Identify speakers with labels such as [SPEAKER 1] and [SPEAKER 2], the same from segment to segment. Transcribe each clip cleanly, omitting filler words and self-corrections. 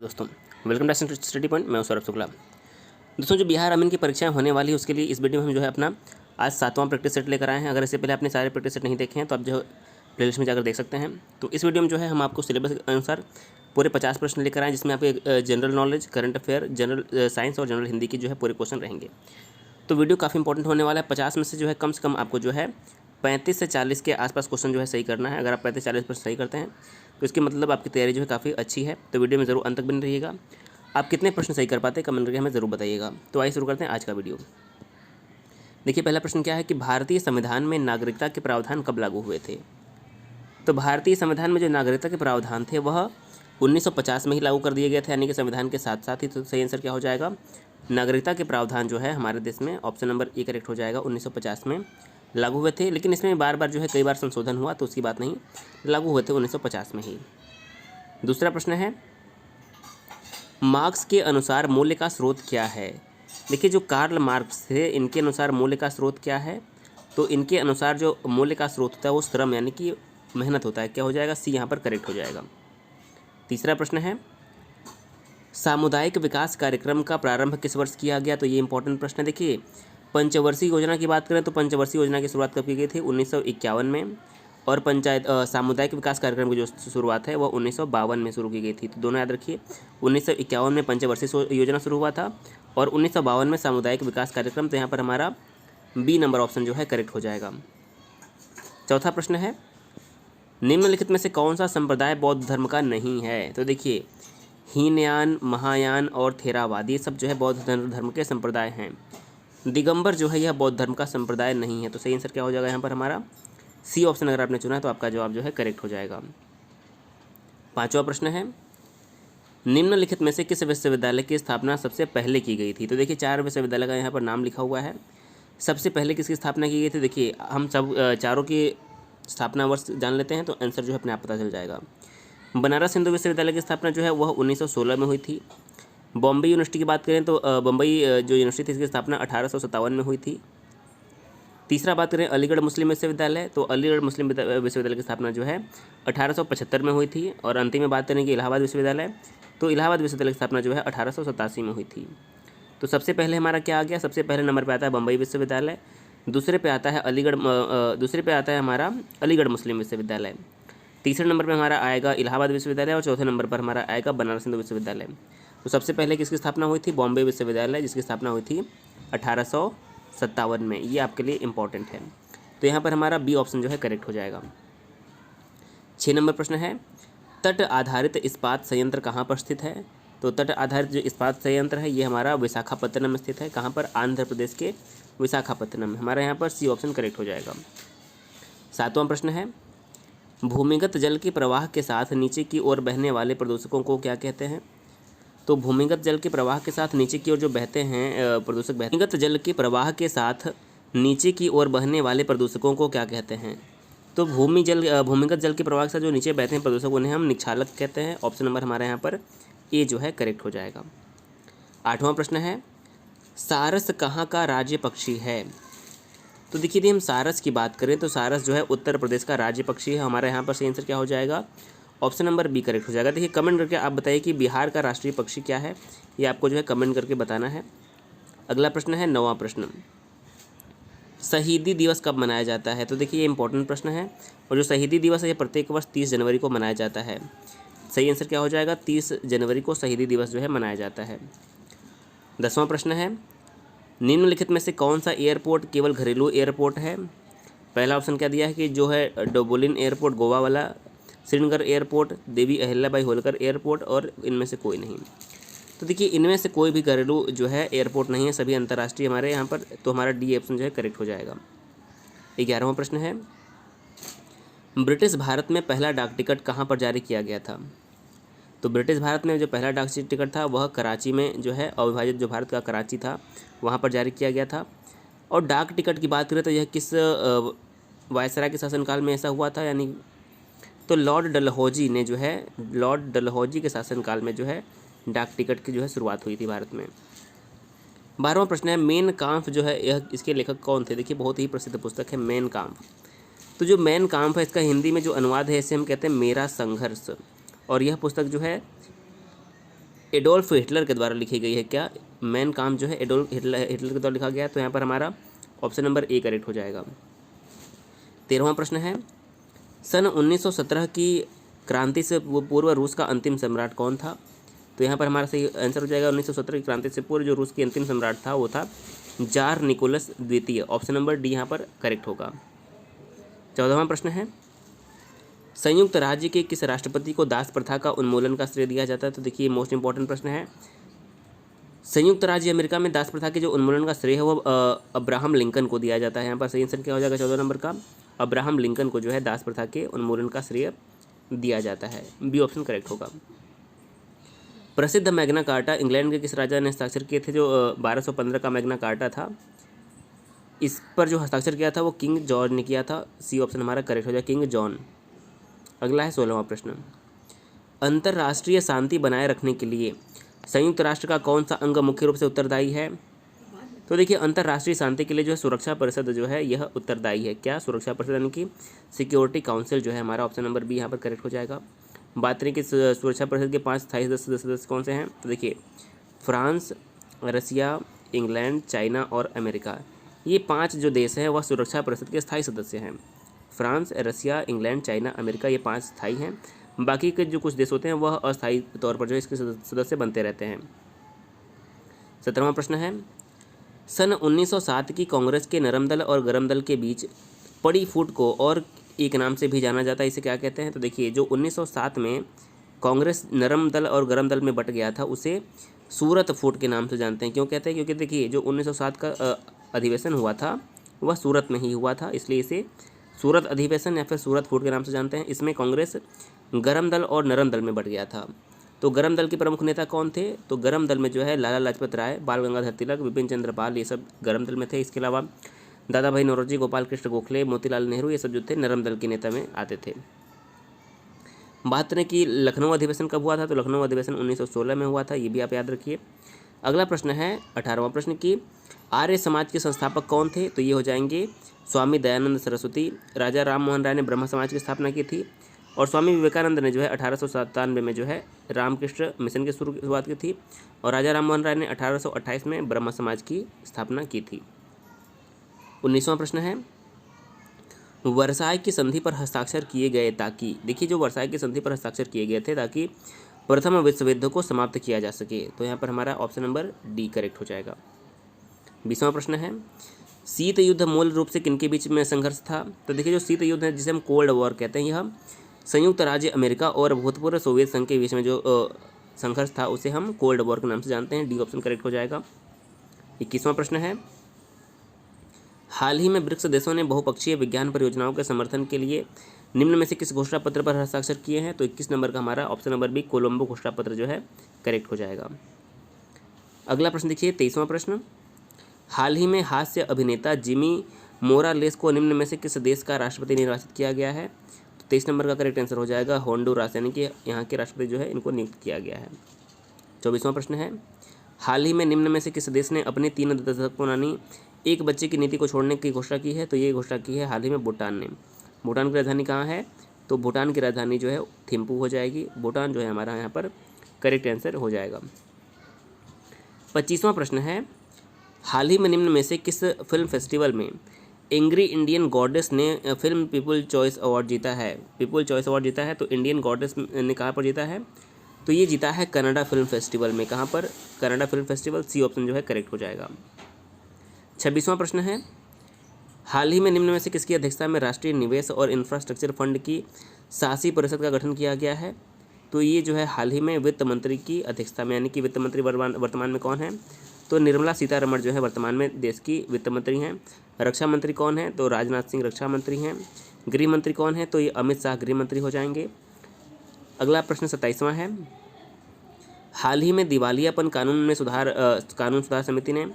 [SPEAKER 1] दोस्तों, welcome to study point. मैं हूं सौरभ शुक्ला। दोस्तों, जो बिहार अमीन की परीक्षाएं होने वाली है उसके लिए इस वीडियो में हम जो है अपना आज 7वां प्रैक्टिस सेट लेकर आए हैं। अगर इससे पहले आपने सारे प्रैक्टिस सेट नहीं देखे हैं तो आप जो प्लेलिस्ट में जाकर देख सकते हैं। तो इस वीडियो में जो है हम आपको सिलेबस के अनुसार पूरे 50 प्रश्न लेकर आए, जिसमें आपके general knowledge, current affair, general science और जनरल हिंदी की जो है पूरे क्वेश्चन रहेंगे। तो वीडियो काफ़ी इंपॉर्टेंट होने वाला है। 50 में से जो है कम से कम आपको जो है 35 से 40 के आसपास क्वेश्चन जो है सही करना है। अगर आप 35-40 प्रश्न सही करते हैं तो इसके मतलब आपकी तैयारी जो है काफ़ी अच्छी है। तो वीडियो में ज़रूर अंत तक बने रहिएगा। आप कितने प्रश्न सही कर पाते हैं कमेंट करके हमें ज़रूर बताइएगा। तो आइए शुरू करते हैं आज का वीडियो। देखिए, पहला प्रश्न क्या है कि भारतीय संविधान में नागरिकता के प्रावधान कब लागू हुए थे। तो भारतीय संविधान में जो नागरिकता के प्रावधान थे वह 1950 में ही लागू कर दिए गए थे, यानी कि संविधान के साथ साथ ही। तो सही आंसर क्या हो जाएगा, नागरिकता के प्रावधान जो है हमारे देश में ऑप्शन नंबर ए करेक्ट हो जाएगा। 1950 में लागू हुए थे, लेकिन इसमें बार बार जो है कई बार संशोधन हुआ, तो उसकी बात नहीं, लागू हुए थे 1950 में ही। दूसरा प्रश्न है, मार्क्स के अनुसार मूल्य का स्रोत क्या है। देखिए, जो कार्ल मार्क्स थे इनके अनुसार मूल्य का स्रोत क्या है। तो इनके अनुसार जो मूल्य का स्रोत होता है वो श्रम यानी कि मेहनत होता है। क्या हो जाएगा, सी यहाँ पर करेक्ट हो जाएगा। तीसरा प्रश्न है, सामुदायिक विकास कार्यक्रम का प्रारंभ किस वर्ष किया गया। तो ये इंपॉर्टेंट प्रश्न है। देखिए, पंचवर्षीय योजना की बात करें तो पंचवर्षीय योजना की शुरुआत कब की गई थी, 1951 में। और सामुदायिक विकास कार्यक्रम की जो शुरुआत है वह 1952 में शुरू की गई थी। तो दोनों याद रखिए, 1951 में पंचवर्षीय योजना शुरू हुआ था और 1952 में सामुदायिक विकास कार्यक्रम। तो यहाँ पर हमारा बी नंबर ऑप्शन जो है करेक्ट हो जाएगा। चौथा प्रश्न है, निम्नलिखित में से कौन सा संप्रदाय बौद्ध धर्म का नहीं है। तो देखिए, हीनयान, महायान और थेरावाद ये सब जो है बौद्ध धर्म के संप्रदाय हैं। दिगंबर जो है यह बौद्ध धर्म का संप्रदाय नहीं है। तो सही आंसर क्या हो जाएगा यहाँ पर हमारा सी ऑप्शन। अगर आपने चुना है तो आपका जवाब जो है करेक्ट हो जाएगा। पांचवा प्रश्न है, निम्नलिखित में से किस विश्वविद्यालय की स्थापना सबसे पहले की गई थी। तो देखिए, 4 विश्वविद्यालय का यहाँ पर नाम लिखा हुआ है। सबसे पहले किसकी स्थापना की गई थी। देखिए, हम सब चारों की स्थापना वर्ष जान लेते हैं तो आंसर जो है अपने आप पता चल जाएगा। बनारस हिंदू विश्वविद्यालय की स्थापना जो है वह 1916 में हुई थी। बॉम्बे यूनिवर्सिटी की बात करें तो बम्बई जो यूनिवर्सिटी थी इसकी स्थापना 1857 में हुई थी। तीसरा बात करें अलीगढ़ मुस्लिम विश्वविद्यालय, तो अलीगढ़ मुस्लिम विश्वविद्यालय की स्थापना जो है 1875 में हुई थी। और अंतिम में बात करें कि इलाहाबाद विश्वविद्यालय, तो इलाहाबाद विश्वविद्यालय की स्थापना जो है 1887 में हुई थी। तो सबसे पहले हमारा क्या आ गया, सबसे पहले नंबर पर आता है बम्बई विश्वविद्यालय, दूसरे पे आता है दूसरे पे आता है हमारा अलीगढ़ मुस्लिम विश्वविद्यालय, तीसरे नंबर पर हमारा आएगा इलाहाबाद विश्वविद्यालय और चौथे नंबर पर हमारा आएगा बनारस हिंदू विश्वविद्यालय। तो सबसे पहले किसकी स्थापना हुई थी, बॉम्बे विश्वविद्यालय, जिसकी स्थापना हुई थी 1857 में। ये आपके लिए इंपॉर्टेंट है। तो यहाँ पर हमारा बी ऑप्शन जो है करेक्ट हो जाएगा। 6 नंबर प्रश्न है, तट आधारित इस्पात संयंत्र कहाँ पर स्थित है। तो तट आधारित जो इस्पात संयंत्र है ये हमारा विशाखापत्तनम में स्थित है। कहाँ पर, आंध्र प्रदेश के विशाखापत्तनम में। हमारे यहाँ पर सी ऑप्शन करेक्ट हो जाएगा। 7वां प्रश्न है, भूमिगत जल के प्रवाह के साथ नीचे की ओर बहने वाले प्रदूषकों को क्या कहते हैं। तो भूमिगत जल के प्रवाह के साथ नीचे की ओर जो बहते हैं प्रदूषक, भूमिगत जल के प्रवाह के साथ नीचे की ओर बहने वाले प्रदूषकों को क्या कहते हैं। तो भूमिगत जल के प्रवाह के साथ जो नीचे बहते हैं प्रदूषक उन्हें हम निक्षालक कहते हैं। ऑप्शन नंबर हमारे यहाँ पर ए जो है करेक्ट हो जाएगा। 8वां प्रश्न है, सारस कहाँ का राज्य पक्षी है। तो देखिए, यदि हम सारस की बात करें तो सारस जो है उत्तर प्रदेश का राज्य पक्षी है। हमारे यहाँ पर सही आंसर क्या हो जाएगा, ऑप्शन नंबर बी करेक्ट हो जाएगा। देखिए, कमेंट करके आप बताइए कि बिहार का राष्ट्रीय पक्षी क्या है, ये आपको जो है कमेंट करके बताना है। अगला प्रश्न है 9वां प्रश्न, शहीदी दिवस कब मनाया जाता है। तो देखिए, ये इंपॉर्टेंट प्रश्न है और जो शहीदी दिवस है ये प्रत्येक वर्ष 30 जनवरी को मनाया जाता है। सही आंसर क्या हो जाएगा, 30 जनवरी को शहीदी दिवस जो है मनाया जाता है। 10वां प्रश्न है, निम्नलिखित में से कौन सा एयरपोर्ट केवल घरेलू एयरपोर्ट है। पहला ऑप्शन क्या दिया है कि जो है डोबोलिन एयरपोर्ट गोवा वाला, श्रीनगर एयरपोर्ट, देवी अहिल्याबाई होलकर एयरपोर्ट, और इनमें से कोई नहीं। तो देखिए, इनमें से कोई भी घरेलू जो है एयरपोर्ट नहीं है, सभी अंतर्राष्ट्रीय हमारे यहाँ पर। तो हमारा डी ऑप्शन जो है करेक्ट हो जाएगा। 11वां प्रश्न है, ब्रिटिश भारत में पहला डाक टिकट कहाँ पर जारी किया गया था। तो ब्रिटिश भारत में जो पहला डाक टिकट था वह कराची में जो है अविभाजित जो भारत का कराची था वहाँ पर जारी किया गया था। और डाक टिकट की बात करें तो यह किस वायसराय के शासनकाल में ऐसा हुआ था, यानी तो लॉर्ड डलहौजी ने जो है, लॉर्ड डलहौजी के शासनकाल में जो है डाक टिकट की जो है शुरुआत हुई थी भारत में। 12वां प्रश्न है, मेन काम्फ जो है यह इसके लेखक कौन थे। देखिए, बहुत ही प्रसिद्ध पुस्तक है मेन काम्फ। तो जो मेन काम्फ है इसका हिंदी में जो अनुवाद है इसे हम कहते हैं मेरा संघर्ष। और यह पुस्तक जो है एडोल्फ हिटलर के द्वारा लिखी गई है। क्या मैन काम जो है एडोल्फ हिटलर के द्वारा लिखा गया है, तो यहाँ पर हमारा ऑप्शन नंबर ए करेक्ट हो जाएगा। 13वां प्रश्न है, सन 1917 की क्रांति से पूर्व रूस का अंतिम सम्राट कौन था? तो यहाँ पर हमारा सही आंसर हो जाएगा 1917 की क्रांति से पूर्व जो रूस के अंतिम सम्राट था वो था जार निकोलस द्वितीय। ऑप्शन नंबर डी यहाँ पर करेक्ट होगा। 14वां प्रश्न है, संयुक्त राज्य के किस राष्ट्रपति को दास प्रथा का उन्मूलन का श्रेय दिया जाता है? तो देखिए मोस्ट इंपॉर्टेंट प्रश्न है। संयुक्त राज्य अमेरिका में दास प्रथा के जो उन्मूलन का श्रेय है वो अब्राहम लिंकन को दिया जाता है। यहाँ पर सही आंसर क्या हो जाएगा 14 नंबर का? अब्राहम लिंकन को जो है दास प्रथा के उन्मूलन का श्रेय दिया जाता है। बी ऑप्शन करेक्ट होगा। प्रसिद्ध मैग्ना कार्टा इंग्लैंड के किस राजा ने हस्ताक्षर किए थे? जो 1215 का मैग्ना कार्टा था, इस पर जो हस्ताक्षर किया था वो किंग जॉर्ज ने किया था। सी ऑप्शन हमारा करेक्ट हो जाएगा, किंग जॉन। अगला है 16वां प्रश्न, अंतर्राष्ट्रीय शांति बनाए रखने के लिए संयुक्त राष्ट्र का कौन सा अंग मुख्य रूप से उत्तरदायी है? तो देखिए अंतर्राष्ट्रीय शांति के लिए जो है सुरक्षा परिषद जो है यह उत्तरदायी है। क्या? सुरक्षा परिषद यानी कि सिक्योरिटी काउंसिल जो है हमारा ऑप्शन नंबर बी यहाँ पर करेक्ट हो जाएगा। बात करें कि सुरक्षा परिषद के 5 स्थायी सदस्य कौन से हैं? तो देखिए फ्रांस, रसिया, इंग्लैंड, चाइना और अमेरिका, ये 5 जो देश हैं वह सुरक्षा परिषद के स्थायी सदस्य हैं। फ्रांस, रसिया, इंग्लैंड, चाइना, अमेरिका, ये 5 स्थायी हैं। बाकी के जो कुछ देश होते हैं वह अस्थायी तौर पर जो है इसके सदस्य बनते रहते हैं। 17वां प्रश्न है, सन 1907 की कांग्रेस के नरम दल और गरम दल के बीच पड़ी फूट को और एक नाम से भी जाना जाता है, इसे क्या कहते हैं? तो देखिए जो 1907 में कांग्रेस नरम दल और गरम दल में बट गया था उसे सूरत फूट के नाम से जानते हैं। क्यों कहते हैं? क्योंकि देखिए जो 1907 का अधिवेशन हुआ था वह सूरत में ही हुआ था, इसलिए इसे सूरत अधिवेशन या फिर सूरत फूट के नाम से जानते हैं। इसमें कांग्रेस गरम दल और नरम दल में बट गया था। तो गरम दल के प्रमुख नेता कौन थे? तो गरम दल में जो है लाला लाजपत राय, बाल गंगाधर तिलक, विपिन चंद्र पाल, ये सब गरम दल में थे। इसके अलावा दादा भाई नौरोजी, गोपाल कृष्ण गोखले, मोतीलाल नेहरू, ये सब जो थे नरम दल के नेता में आते थे। बात करें कि लखनऊ अधिवेशन कब हुआ था? तो लखनऊ अधिवेशन 1916 में हुआ था, ये भी आप याद रखिए। अगला प्रश्न है 18वां प्रश्न की आर्य समाज के संस्थापक कौन थे? तो ये हो जाएंगे स्वामी दयानंद सरस्वती। राजा राम मोहन राय ने ब्रह्म समाज की स्थापना की थी और स्वामी विवेकानंद ने जो है 1897 में जो है रामकृष्ण मिशन की शुरुआत की थी और राजा राम मोहन राय ने 1828 में ब्रह्म समाज की स्थापना की थी। 19वां प्रश्न है, वर्साय की संधि पर हस्ताक्षर किए गए ताकि, देखिए जो वर्साय की संधि पर हस्ताक्षर किए गए थे ताकि प्रथम विश्व युद्ध को समाप्त किया जा सके। तो यहाँ पर हमारा ऑप्शन नंबर डी करेक्ट हो जाएगा। 20वां प्रश्न है, शीत युद्ध मूल रूप से किनके बीच में संघर्ष था? तो देखिए जो शीत युद्ध है जिसे हम कोल्ड वॉर कहते हैं, यह संयुक्त राज्य अमेरिका और भूतपूर्व सोवियत संघ के बीच में जो संघर्ष था उसे हम कोल्ड वॉर के नाम से जानते हैं। डी ऑप्शन करेक्ट हो जाएगा। 21वां प्रश्न है, हाल ही में ब्रिक्स देशों ने बहुपक्षीय विज्ञान परियोजनाओं के समर्थन के लिए निम्न में से किस घोषणा पत्र पर हस्ताक्षर किए हैं? तो 21 नंबर का हमारा ऑप्शन नंबर बी कोलंबो घोषणा पत्र जो है करेक्ट हो जाएगा। अगला प्रश्न देखिए 23वां प्रश्न, हाल ही में हास्य अभिनेता जिमी मोरालेस को निम्न में से किस देश का राष्ट्रपति निर्वाचित किया गया है? तो 23 नंबर का करेक्ट आंसर हो जाएगा होंडुरास, यानी कि यहाँ के राष्ट्रपति जो है इनको नियुक्त किया गया है। 24वां प्रश्न है, हाल ही में निम्न में से किस देश ने अपनी 3 दशक पुरानी एक बच्चे की नीति को छोड़ने की घोषणा की है? तो ये घोषणा की है हाल ही में भूटान ने। भूटान की राजधानी कहाँ है? तो भूटान की राजधानी जो है थिम्पू हो जाएगी। भूटान जो है हमारा यहाँ पर करेक्ट आंसर हो जाएगा। 25वां प्रश्न है, हाल ही में निम्न में से किस फिल्म फेस्टिवल में एंग्री इंडियन गॉडेस ने फिल्म पीपल चॉइस अवार्ड जीता है? पीपल चॉइस अवार्ड जीता है तो इंडियन गॉडेस ने कहाँ पर जीता है? तो ये जीता है कनाडा फिल्म फेस्टिवल में। कहाँ पर? Canada film festival. C option जो है करेक्ट हो जाएगा। 26वां प्रश्न है, हाल ही में निम्न में से किसकी अध्यक्षता में राष्ट्रीय निवेश और इंफ्रास्ट्रक्चर फंड की शासी परिषद का गठन किया गया है? तो ये जो है हाल ही में वित्त मंत्री की अध्यक्षता में, यानी कि वित्त मंत्री वर्तमान में कौन है? तो निर्मला सीतारमण जो है वर्तमान में देश की वित्त मंत्री हैं। रक्षा मंत्री कौन है? तो राजनाथ सिंह रक्षा मंत्री हैं। गृह मंत्री कौन है? तो ये अमित शाह गृह मंत्री हो जाएंगे। अगला प्रश्न 27वां है, हाल ही में दिवालियापन कानून सुधार समिति ने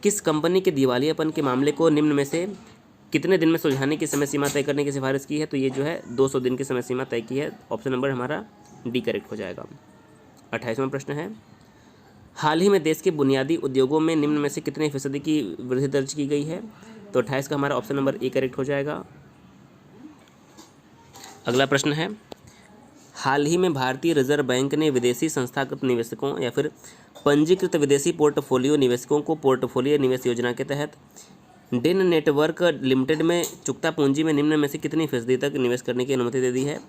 [SPEAKER 1] किस कंपनी के दिवालियापन के मामले को निम्न में से कितने दिन में सुलझाने की समय सीमा तय करने की सिफारिश की है? तो ये जो है 200 दिन की समय सीमा तय की है। ऑप्शन नंबर हमारा डी करेक्ट हो जाएगा। 28वां प्रश्न है, हाल ही में देश के बुनियादी उद्योगों में निम्न में से कितने फीसदी की वृद्धि दर्ज की गई है? तो 28 का हमारा ऑप्शन नंबर ए करेक्ट हो जाएगा। अगला प्रश्न है, हाल ही में भारतीय रिजर्व बैंक ने विदेशी संस्थागत निवेशकों या फिर पंजीकृत विदेशी पोर्टफोलियो निवेशकों को पोर्टफोलियो निवेश योजना के तहत डेन नेटवर्क लिमिटेड में चुकता पूंजी में निम्न में से कितनी फीसदी तक निवेश करने की अनुमति दे दी है?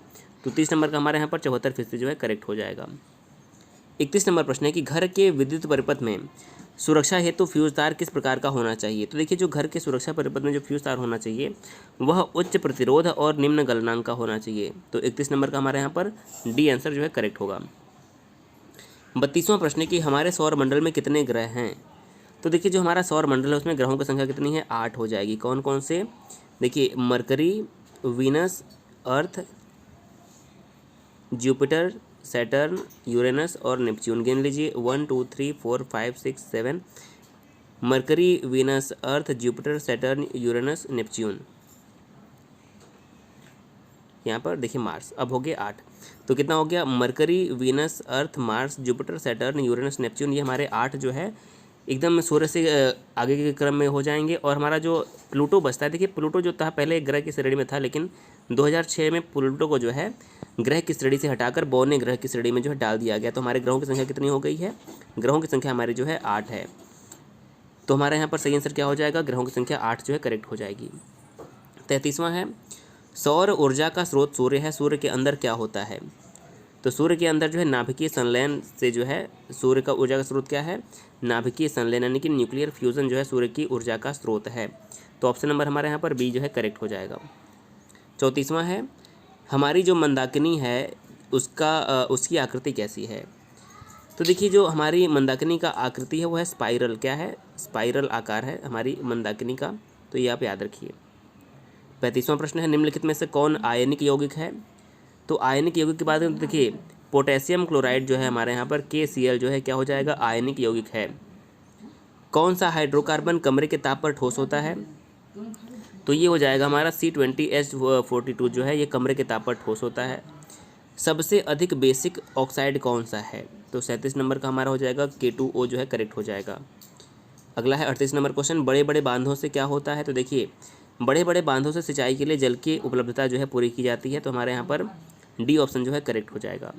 [SPEAKER 1] तो 30 नंबर का हमारे यहाँ पर 74% जो है करेक्ट हो जाएगा। 31 नंबर प्रश्न है कि घर के विद्युत परिपथ में सुरक्षा हेतु फ्यूज तार किस प्रकार का होना चाहिए? तो देखिए जो घर के सुरक्षा परिपथ में जो फ्यूज तार होना चाहिए वह उच्च प्रतिरोध और निम्न गलनांक का होना चाहिए। तो 31 नंबर का हमारे यहाँ पर डी आंसर जो है करेक्ट होगा। 32वां प्रश्न है कि हमारे सौर मंडल में कितने ग्रह हैं? तो देखिए जो हमारा सौर मंडल है उसमें ग्रहों की संख्या कितनी है? 8 हो जाएगी। कौन कौन से? देखिए मरकरी, वीनस, अर्थ, जुपिटर, सैटर्न, यूरेनस और नेपच्यून। गिन लीजिए 1 2 3 4 5 6 7। मरकरी, वीनस, अर्थ, जुपिटर, सैटर्न, यूरेनस, नेपच्यून। यहाँ पर देखिए मार्स। अब हो गए 8। तो कितना हो गया? Mercury, Venus, Earth, Mars, Jupiter, Saturn, Uranus, Neptune. ये हमारे 8 जो है एकदम सूर्य से आगे के क्रम में हो जाएंगे। और हमारा जो प्लूटो बचता है, देखिए प्लूटो जो था पहले ग्रह की श्रेणी में था, लेकिन 2006 में प्लूटो को जो है ग्रह की श्रेणी से हटाकर बौने ग्रह की श्रेणी में जो है डाल दिया गया। तो हमारे ग्रहों की संख्या कितनी हो गई है? ग्रहों की संख्या हमारी जो है 8 है। तो हमारे यहाँ पर सही आंसर क्या हो जाएगा? ग्रहों की संख्या 8 जो है करेक्ट हो जाएगी। 33वां है सौर ऊर्जा का स्रोत सूर्य है, सूर्य के अंदर क्या होता है? तो सूर्य के अंदर जो है नाभिकीय संलयन से जो है सूर्य का ऊर्जा का स्रोत क्या है? नाभिकीय संलयन यानी कि न्यूक्लियर फ्यूजन जो है सूर्य की ऊर्जा का स्रोत है। तो ऑप्शन नंबर हमारे यहाँ पर बी जो है करेक्ट हो जाएगा। 34वां है हमारी जो मंदाकिनी है उसकी आकृति कैसी है? तो देखिए जो हमारी मंदाकिनी का आकृति है वो है स्पाइरल। क्या है? स्पाइरल आकार है हमारी मंदाकिनी का। तो ये आप याद रखिए। 35वां प्रश्न है निम्नलिखित में से कौन आयनिक यौगिक है? तो आयनिक यौगिक की बात करें तो देखिए पोटेशियम क्लोराइड जो है हमारे यहाँ पर KCl जो है क्या हो जाएगा? आयनिक यौगिक है। कौन सा हाइड्रोकार्बन कमरे के ताप पर ठोस होता है? तो ये हो जाएगा हमारा C20H42 जो है ये कमरे के ताप पर ठोस होता है। सबसे अधिक बेसिक ऑक्साइड कौन सा है? तो 37 नंबर का हमारा हो जाएगा K2O जो है करेक्ट हो जाएगा। अगला है 38 नंबर क्वेश्चन बड़े बड़े बांधों से क्या होता है? तो देखिए बड़े बड़े बांधों से सिंचाई के लिए जल की उपलब्धता जो है पूरी की जाती है। तो हमारे यहाँ पर डी ऑप्शन जो है करेक्ट हो जाएगा।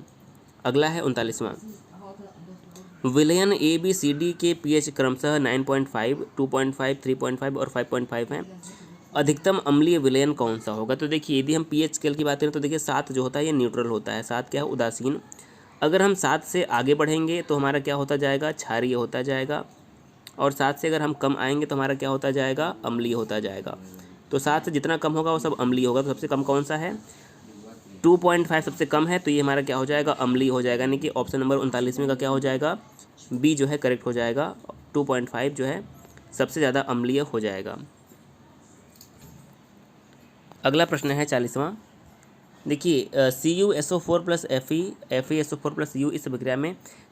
[SPEAKER 1] अगला है 39वां विलयन ABCD के pH क्रमशः 9.5, 2.5, 3.5 और 5.5 हैं। अधिकतम अम्लीय विलयन कौन सा होगा? तो देखिए यदि हम pH स्केल की बात करें तो देखिए 7 जो होता है ये न्यूट्रल होता है। 7 क्या है? उदासीन। अगर हम 7 से आगे बढ़ेंगे तो हमारा क्या होता जाएगा? क्षारीय होता जाएगा। और 7 से अगर हम कम आएंगे तो हमारा क्या होता जाएगा? अम्लीय होता जाएगा। तो 7 से जितना कम होगा वो सब अम्लीय होगा। तो सबसे कम कौन सा है? 2.5 सबसे कम है। तो ये हमारा क्या हो जाएगा? अम्लीय हो जाएगा। यानी कि ऑप्शन नंबर 39वें का क्या हो जाएगा? बी जो है करेक्ट हो जाएगा। 2.5 जो है सबसे ज़्यादा अम्लीय हो जाएगा। अगला प्रश्न है 40वां। देखिए CuSO4 plus FeSO4 plus U इस अभिक्रिया में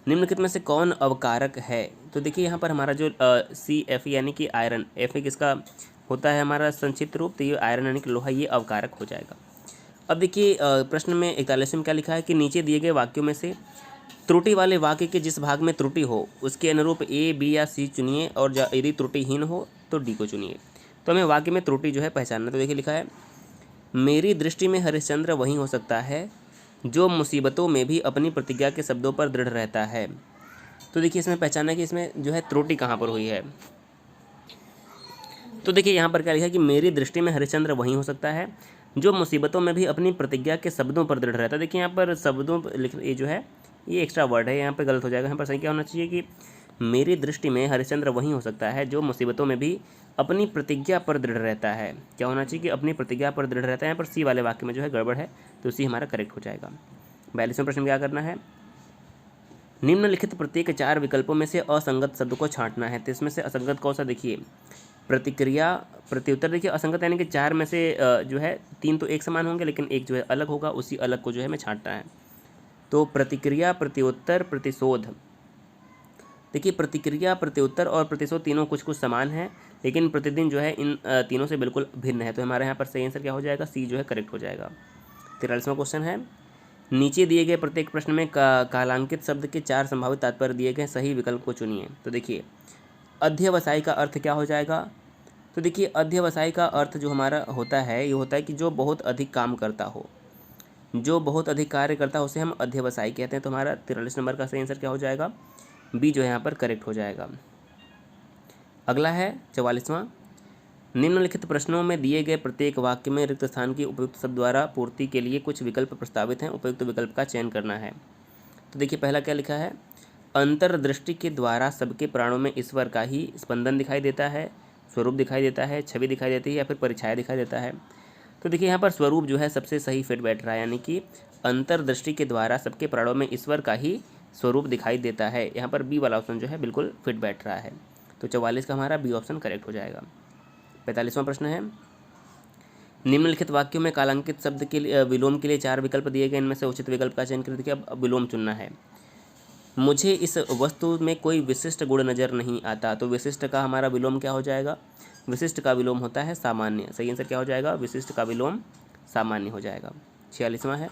[SPEAKER 1] निम्नलिखित में से कौन अवकारक है? तो देखिए यहाँ पर हमारा जो CFe यानी कि आयरन, Fe किसका होता है हमारा संक्षिप्त रूप? तो ये आयरन यानी कि लोहा ये अवकारक हो जाएगा। अब देखिए प्रश्न में 41 में क्या लिखा है कि नीचे दिए गए वाक्यों में से त्रुटि वाले वाक्य के जिस भाग में त्रुटि हो उसके अनुरूप A, B या C चुनिए और यदि त्रुटिहीन हो तो D को चुनिए। तो हमें वाक्य में त्रुटि जो है पहचानना। तो देखिए लिखा है मेरी दृष्टि में हरिश्चंद्र वही हो सकता है जो मुसीबतों में भी अपनी प्रतिज्ञा के शब्दों पर दृढ़ रहता है। तो देखिए इसमें पहचानना कि इसमें जो है त्रुटि कहाँ पर हुई है। तो देखिए यहाँ पर क्या लिखा है कि मेरी दृष्टि में हरिश्चंद्र वही हो सकता है जो मुसीबतों में भी अपनी प्रतिज्ञा के शब्दों पर दृढ़ रहता है। देखिए यहाँ पर शब्दों लिख ये जो है ये एक्स्ट्रा वर्ड है, यहाँ पर गलत हो जाएगा। यहाँ पर सही क्या होना चाहिए कि मेरी दृष्टि में हरिश्चंद्र वही हो सकता है जो मुसीबतों में भी अपनी प्रतिज्ञा पर दृढ़ रहता है। क्या होना चाहिए कि अपनी प्रतिज्ञा पर दृढ़ रहता है। यहाँ पर सी वाले वाक्य में जो है गड़बड़ है, तो सी हमारा करेक्ट हो जाएगा। 42वां प्रश्न क्या करना है? निम्नलिखित प्रत्येक 4 विकल्पों में से असंगत शब्द को छांटना है। तो इसमें से असंगत कौन सा? देखिए प्रतिक्रिया, प्रत्युत्तर। देखिए असंगत यानी कि 4 में से जो है 3 तो एक समान होंगे लेकिन एक जो है अलग होगा, उसी अलग को जो है हमें छांटना है। तो प्रतिक्रिया, प्रत्युत्तर, प्रतिशोध। देखिए प्रतिक्रिया, प्रत्युत्तर और प्रतिशोध तीनों कुछ कुछ समान है लेकिन प्रतिदिन जो है इन तीनों से बिल्कुल भिन्न है। तो हमारे यहाँ पर सही आंसर क्या हो जाएगा? सी जो है करेक्ट हो जाएगा। 43वां क्वेश्चन है नीचे दिए गए प्रत्येक प्रश्न में कालांकित शब्द के 4 संभावित तात्पर्य दिए गए, सही विकल्प को चुनिए। तो देखिए अध्यवसायी का अर्थ क्या हो जाएगा? तो देखिए अध्यवसायी का अर्थ जो हमारा होता है ये होता है कि जो बहुत अधिक काम करता हो। जो बहुत अधिक कार्य करता है उसे हम अध्यवसायी कहते हैं। तो हमारा 43 नंबर का सही आंसर क्या हो जाएगा, बी जो है यहाँ पर करेक्ट हो जाएगा। अगला है 44वां, निम्नलिखित प्रश्नों में दिए गए प्रत्येक वाक्य में रिक्त स्थान की उपयुक्त शब्द द्वारा पूर्ति के लिए कुछ विकल्प प्रस्तावित हैं, उपयुक्त विकल्प का चयन करना है। तो देखिए पहला क्या लिखा है, अंतर्दृष्टि के द्वारा सबके प्राणों में ईश्वर का ही स्पंदन दिखाई देता है, स्वरूप दिखाई देता है, छवि दिखाई देती है या फिर परिछाया दिखाई देता है। तो देखिए यहाँ पर स्वरूप जो है सबसे सही फिट बैठ रहा है, यानी कि अंतर्दृष्टि के द्वारा सबके प्राणों में ईश्वर का ही स्वरूप दिखाई देता है। यहाँ पर बी वाला ऑप्शन जो है बिल्कुल फिट बैठ रहा है। तो 44 का हमारा बी ऑप्शन करेक्ट हो जाएगा। 45वां प्रश्न है, निम्नलिखित वाक्यों में कालांकित शब्द के लिए विलोम के लिए 4 विकल्प दिए गए, इनमें से उचित विकल्प का चयन करें। देखिए अब विलोम चुनना है। मुझे इस वस्तु में कोई विशिष्ट गुण नज़र नहीं आता, तो विशिष्ट का हमारा विलोम क्या हो जाएगा, विशिष्ट का विलोम होता है सामान्य। सही आंसर क्या हो जाएगा, विशिष्ट का विलोम सामान्य हो जाएगा। 46वां है,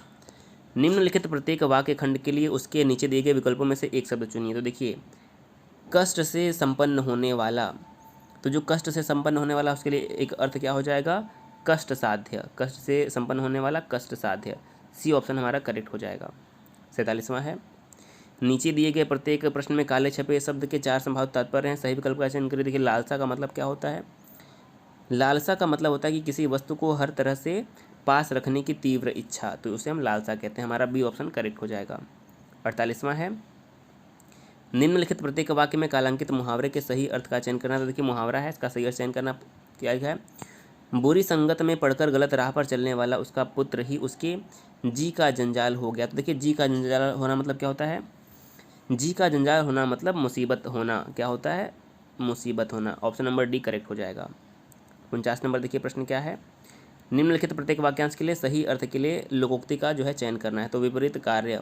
[SPEAKER 1] निम्नलिखित प्रत्येक वाक्य खंड के लिए उसके नीचे दिए गए विकल्पों में से एक शब्द चुनिए। तो देखिए कष्ट से संपन्न होने वाला, तो जो कष्ट से संपन्न होने वाला उसके लिए एक अर्थ क्या हो जाएगा, कष्ट साध्य। कष्ट से संपन्न होने वाला कष्ट साध्य, सी ऑप्शन हमारा करेक्ट हो जाएगा। 47वां है, नीचे दिए गए प्रत्येक प्रश्न में काले छपे शब्द के 4 संभावित तात्पर्य हैं, सही विकल्प का चयन करिए। देखिए लालसा का मतलब क्या होता है, लालसा का मतलब होता है कि किसी वस्तु को हर तरह से पास रखने की तीव्र इच्छा, तो उसे हम लालसा कहते हैं। हमारा बी ऑप्शन करेक्ट हो जाएगा। 48वां है, निम्नलिखित प्रत्येक वाक्य में कालांकित मुहावरे के सही अर्थ का चयन करना। तो देखिए मुहावरा है, इसका सही अर्थ चयन करना क्या है, बुरी संगत में पढ़कर गलत राह पर चलने वाला उसका पुत्र ही उसके जी का जंजाल हो गया। तो देखिए जी का जंजाल होना मतलब क्या होता है, जी का जंजाल होना मतलब मुसीबत होना, क्या होता है, मुसीबत होना। ऑप्शन नंबर डी करेक्ट हो जाएगा। 49 नंबर देखिए प्रश्न क्या है, निम्नलिखित प्रत्येक वाक्यांश के लिए सही अर्थ के लिए लोकोक्ति का जो है चयन करना है। तो विपरीत कार्य,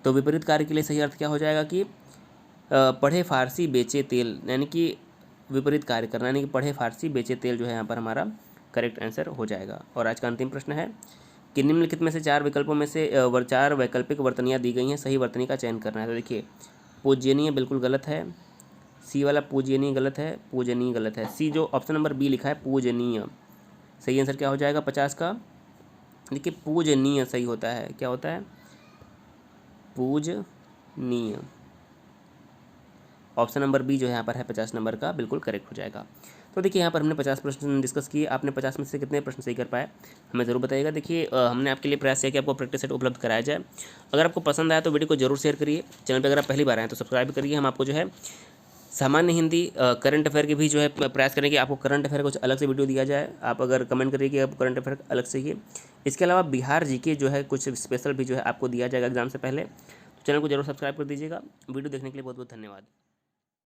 [SPEAKER 1] तो विपरीत कार्य के लिए सही अर्थ क्या हो जाएगा कि पढ़े फारसी बेचे तेल, यानी कि विपरीत कार्य करना, यानी कि पढ़े फारसी बेचे तेल जो है यहाँ पर हमारा करेक्ट आंसर हो जाएगा। और आज का अंतिम प्रश्न है कि निम्नलिखित में से 4 विकल्पों में से 4 वैकल्पिक वर्तनियाँ दी गई हैं, सही वर्तनी का चयन करना है। तो देखिए पूज्यनीय बिल्कुल गलत है, सी वाला पूज्यनीय गलत है, पूजनीय गलत है, सी जो ऑप्शन नंबर बी लिखा है पूजनीय, सही आंसर क्या हो जाएगा 50 का। देखिए पूजनीय सही होता है, क्या होता है, पूजनीय। ऑप्शन नंबर बी जो है यहाँ पर है 50 नंबर का बिल्कुल करेक्ट हो जाएगा। तो देखिए यहाँ पर हमने 50 प्रश्न डिस्कस किए, आपने 50 में से कितने प्रश्न सही कर पाए हमें ज़रूर बताइएगा। देखिए हमने आपके लिए प्रयास किया कि आपको प्रैक्टिस सेट उपलब्ध कराया जाए। अगर आपको पसंद आया तो वीडियो को जरूर शेयर करिए, चैनल पर अगर आप पहली बार आए तो सब्सक्राइब करिए। हम आपको जो है सामान्य हिंदी करंट अफेयर की भी जो है प्रयास करें कि आपको करंट अफेयर कुछ अलग से वीडियो दिया जाए। आप अगर कमेंट करिए कि आपको करंट अफेयर अलग से ही, इसके अलावा बिहार जीके जो है कुछ स्पेशल भी जो है आपको दिया जाएगा एग्जाम से पहले। तो चैनल को जरूर सब्सक्राइब कर दीजिएगा। वीडियो देखने के लिए बहुत बहुत धन्यवाद।